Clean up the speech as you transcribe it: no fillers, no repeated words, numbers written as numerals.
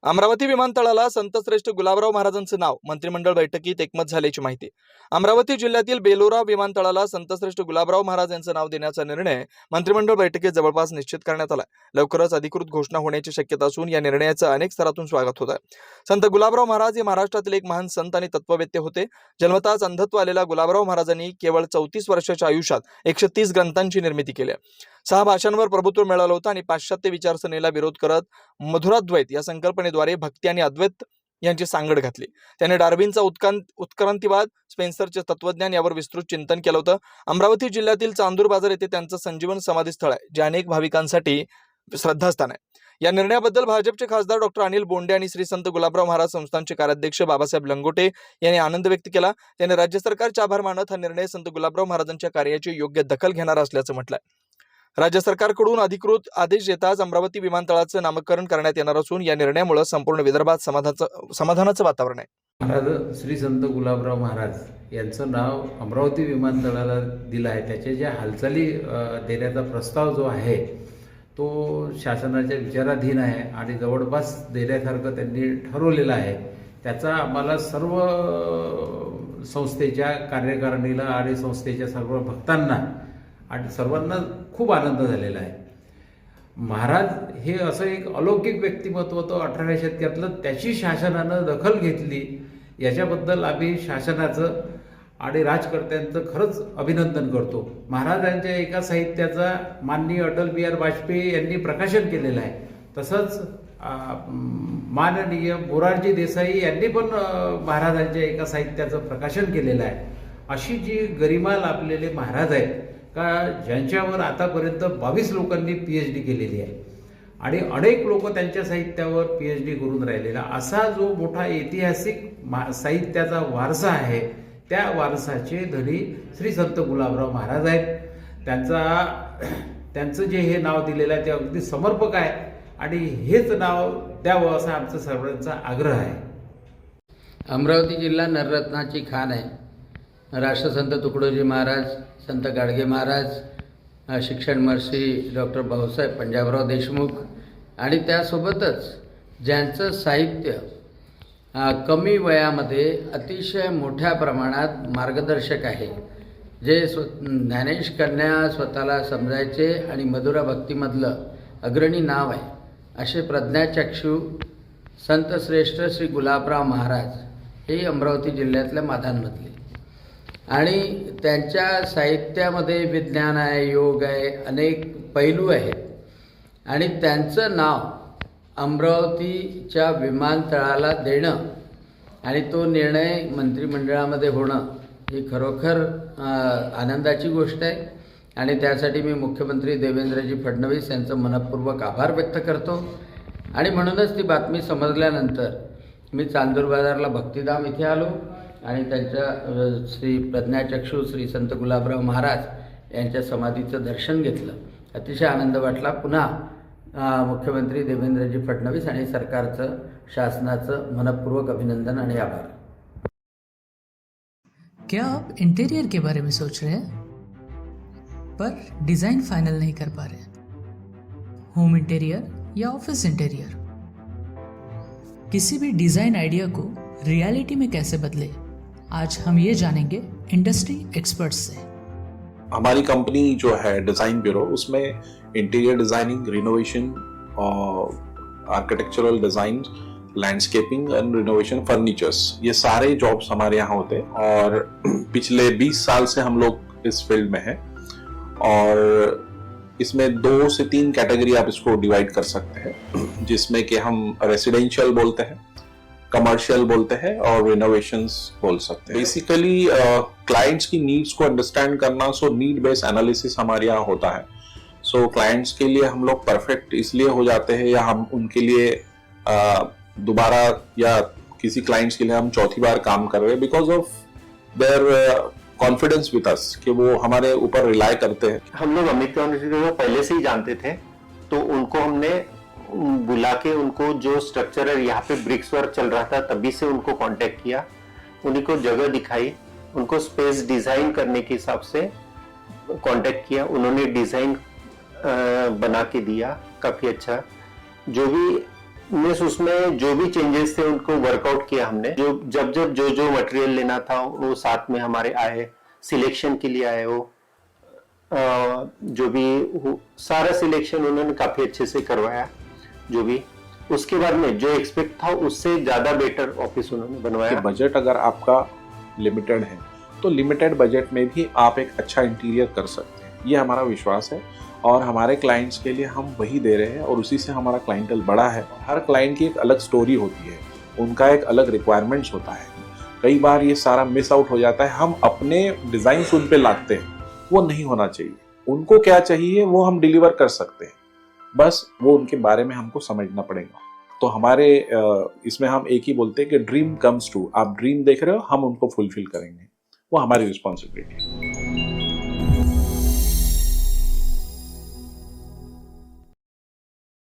अमरावती विमानतळाला संतश्रेष्ठ गुलाबराव महाराजांचं नाव मंत्रिमंडळ बैठकीत एकमत झाल्याची माहिती. अमरावती जिल्ह्यातील बेलोरा विमानतळाला संतश्रेष्ठ गुलाबराव महाराज यांचं नाव देण्याचा निर्णय मंत्रिमंडळ बैठकीत जवळपास निश्चित करण्यात आला. लवकरच अधिकृत घोषणा होण्याची शक्यता असून या निर्णयाचं अनेक स्तरातून स्वागत होत आहे. संत गुलाबराव महाराज हे महाराष्ट्रातील एक महान संत आणि तत्ववेत्ते होते. जन्मताच अंधत्व आलेल्या गुलाबराव महाराजांनी केवळ 34 वर्षाच्या आयुष्यात 130 ग्रंथांची निर्मिती केली. 6 भाषांवर प्रभुत्व मिळालं होतं आणि पाश्चात्य विचारसरणीला विरोध करत मधुराद्वैत या संकल्पनेद्वारे भक्ती आणि अद्वैत यांची सांगड घातली. त्याने डार्विनचा उत्क्रांतीवाद, स्पेन्सरचे तत्वज्ञान यावर विस्तृत चिंतन केलं होतं. अमरावती जिल्ह्यातील चांदूर बाजार येथे त्यांचं संजीवन समाधी स्थळ आहे, जे अनेक भाविकांसाठी श्रद्धास्थान आहे. या निर्णयाबद्दल भाजपचे खासदार डॉक्टर अनिल बोंडे आणि श्री संत गुलाबराव महाराज संस्थानचे कार्याध्यक्ष बाबासाहेब लंगोटे यांनी आनंद व्यक्त केला. त्यांनी राज्य सरकारचे आभार मानत हा निर्णय संत गुलाबराव महाराजांच्या कार्याची योग्य दखल घेणारा असल्याचं म्हटलंय. राज्य सरकारकडून अधिकृत आदेश येताच अमरावती विमानतळाचं नामकरण करण्यात येणार असून या निर्णयामुळे संपूर्ण विदर्भात समाधानाचं वातावरण आहे. महाराज श्री संत गुलाबराव महाराज यांचं नाव अमरावती विमानतळाला दिलं आहे. त्याच्या ज्या हालचाली देण्याचा प्रस्ताव जो आहे तो शासनाच्या विचाराधीन आहे आणि जवळपास देण्यासारखं त्यांनी ठरवलेलं आहे. त्याचा आम्हाला सर्व संस्थेच्या कार्यकारिणीला आणि संस्थेच्या सर्व भक्तांना आणि सर्वांना खूप आनंद झालेला आहे. महाराज हे असं एक अलौकिक व्यक्तिमत्व होतं 18व्या शतकातलं. त्याची शासनानं दखल घेतली, याच्याबद्दल आम्ही शासनाचं आणि राजकर्त्यांचं खरंच अभिनंदन करतो. महाराजांच्या एका साहित्याचा माननीय अटल बिहारी वाजपेयी यांनी प्रकाशन केलेलं आहे. तसंच माननीय मोरारजी देसाई यांनी पण महाराजांच्या एका साहित्याचं प्रकाशन केलेलं आहे. अशी जी गरिमा लाभलेले महाराज आहेत का ज्यांच्यावर आतापर्यंत 22 लोकांनी PhD केलेली आहे आणि अनेक लोक त्यांच्या साहित्यावर PhD करून राहिलेला असा जो मोठा ऐतिहासिक साहित्याचा वारसा आहे, त्या वारसाचे धनी श्री संत गुलाबराव महाराज आहेत. त्यांचं जे हे नाव दिलेलं आहे ते अगदी समर्पक आहे आणि हेच नाव द्यावं असा आमचा सर्वांचा आग्रह आहे. अमरावती जिल्हा नररत्नाची खाण आहे. राष्ट्रसंत तुकडोजी महाराज, संत गाडगे महाराज, शिक्षण महर्षी डॉक्टर भाऊसाहेब पंजाबराव देशमुख आणि त्यासोबतच ज्यांचं साहित्य कमी वयामध्ये अतिशय मोठ्या प्रमाणात मार्गदर्शक आहे, जे ज्ञानेश कन्या स्वतःला समजायचे आणि मधुरा भक्तीमधलं अग्रणी नाव आहे, असे प्रज्ञाचक्षू संतश्रेष्ठ श्री गुलाबराव महाराज हे अमरावती जिल्ह्यातल्या माधांमधले आणि त्यांच्या साहित्यामध्ये विज्ञान आहे, योग आहे, अनेक पैलू आहेत आणि त्यांचं नाव अमरावतीच्या विमानतळाला देणं आणि तो निर्णय मंत्रिमंडळामध्ये होणं ही खरोखर आनंदाची गोष्ट आहे आणि त्यासाठी मी मुख्यमंत्री देवेंद्रजी फडणवीस यांचं मनपूर्वक आभार व्यक्त करतो. आणि म्हणूनच ती बातमी समजल्यानंतर मी चांदूर बाजारला भक्तिधाम इथे आलो आणि त्यांच्या श्री प्रज्ञाचक्षू श्री संत गुलाबराव महाराज यांच्या समाधीचं दर्शन घेतलं. अतिशय आनंद वाटला. पुन्हा मुख्यमंत्री देवेंद्रजी फडणवीस आणि सरकारचं, शासनाचं मनपूर्वक अभिनंदन आणि आभार. क्या आप इंटीरियर के बारे में सोच रहे हैं पर डिज़ाइन फाइनल नहीं कर पा रहे? होम इंटीरियर या ऑफिस इंटीरियर, किसी भी डिज़ाइन आइडिया को रियलिटी में कैसे बदले, आज हम ये जानेंगे इंडस्ट्री एक्सपर्ट्स से. हमारी कंपनी जो है डिज़ाइन ब्यूरो, उसमें interior designing, renovation, architectural design, landscaping end renovation, furnitures, ये सारे जॉब्स हमारे यहाँ होते हैं और पिछले 20 साल से हम लोग इस फील्ड में हैं. और इसमें 2 से 3 कैटेगरी आप इसको डिवाइड कर सकते हैं, जिसमें कि हम रेसिडेंशियल बोलते हैं, कमर्शियल बोलते हैं और रिनोवेशंस बोल सकते हैं. बेसिकली क्लाइंट्स की नीड्स को अंडरस्टैंड करना, सो नीड बेस्ड एनालिसिस हमारे यहाँ होता है. सो क्लाइंट्स के लिए हम लोग परफेक्ट इसलिए हो जाते हैं या हम उनके लिए दोबारा या किसी क्लाइंट्स के लिए हम चौथी बार काम कर रहे हैं because of their confidence with us, कि वो हमारे ऊपर रिलाई करते हैं. हम लोग अमित यूनिवर्सिटी को पहले से ही जानते थे, तो उनको हमने बुला के उनको जो स्ट्रक्चर है यहाँ पे ब्रिक्स वर्क चल रहा था तभी से उनको कांटेक्ट किया, उन्हीं को जगह दिखाई, उनको स्पेस डिजाइन करने के हिसाब से कांटेक्ट किया. उन्होंने डिजाइन बना के दिया काफी अच्छा. जो भी मीन्स उसमें जो भी चेंजेस थे उनको वर्कआउट किया हमने, जो जब जब जो मटेरियल लेना था वो साथ में हमारे आए, सिलेक्शन के लिए आए, वो जो भी सारा सिलेक्शन उन्होंने काफी अच्छे से करवाया। जो भी उसके बाद में जो एक्सपेक्ट था उससे ज्यादा बेटर ऑफिस उन्होंने कि बनवाया। बजट अगर आपका लिमिटेड है तो लिमिटेड बजट में भी आप एक अच्छा इंटीरियर कर सकते हैं, ये हमारा विश्वास है। और हमारे क्लाइंट्स के लिए हम वही दे रहे हैं और उसी से हमारा क्लाइंटल बड़ा है। हर क्लाइंट की एक अलग स्टोरी होती है, उनका एक अलग रिक्वायरमेंट्स होता है। कई बार ये सारा मिस आउट हो जाता है, हम अपने डिज़ाइन उन पे लादते हैं, वो नहीं होना चाहिए। उनको क्या चाहिए वो हम डिलीवर कर सकते हैं, बस वो उनके बारे में हमको समझना पड़ेगा। तो हमारे इसमें हम एक ही बोलते हैं कि ड्रीम कम्स ट्रू। आप ड्रीम देख रहे हो, हम उनको फुलफिल करेंगे, वो हमारी रिस्पॉन्सिबिलिटी है।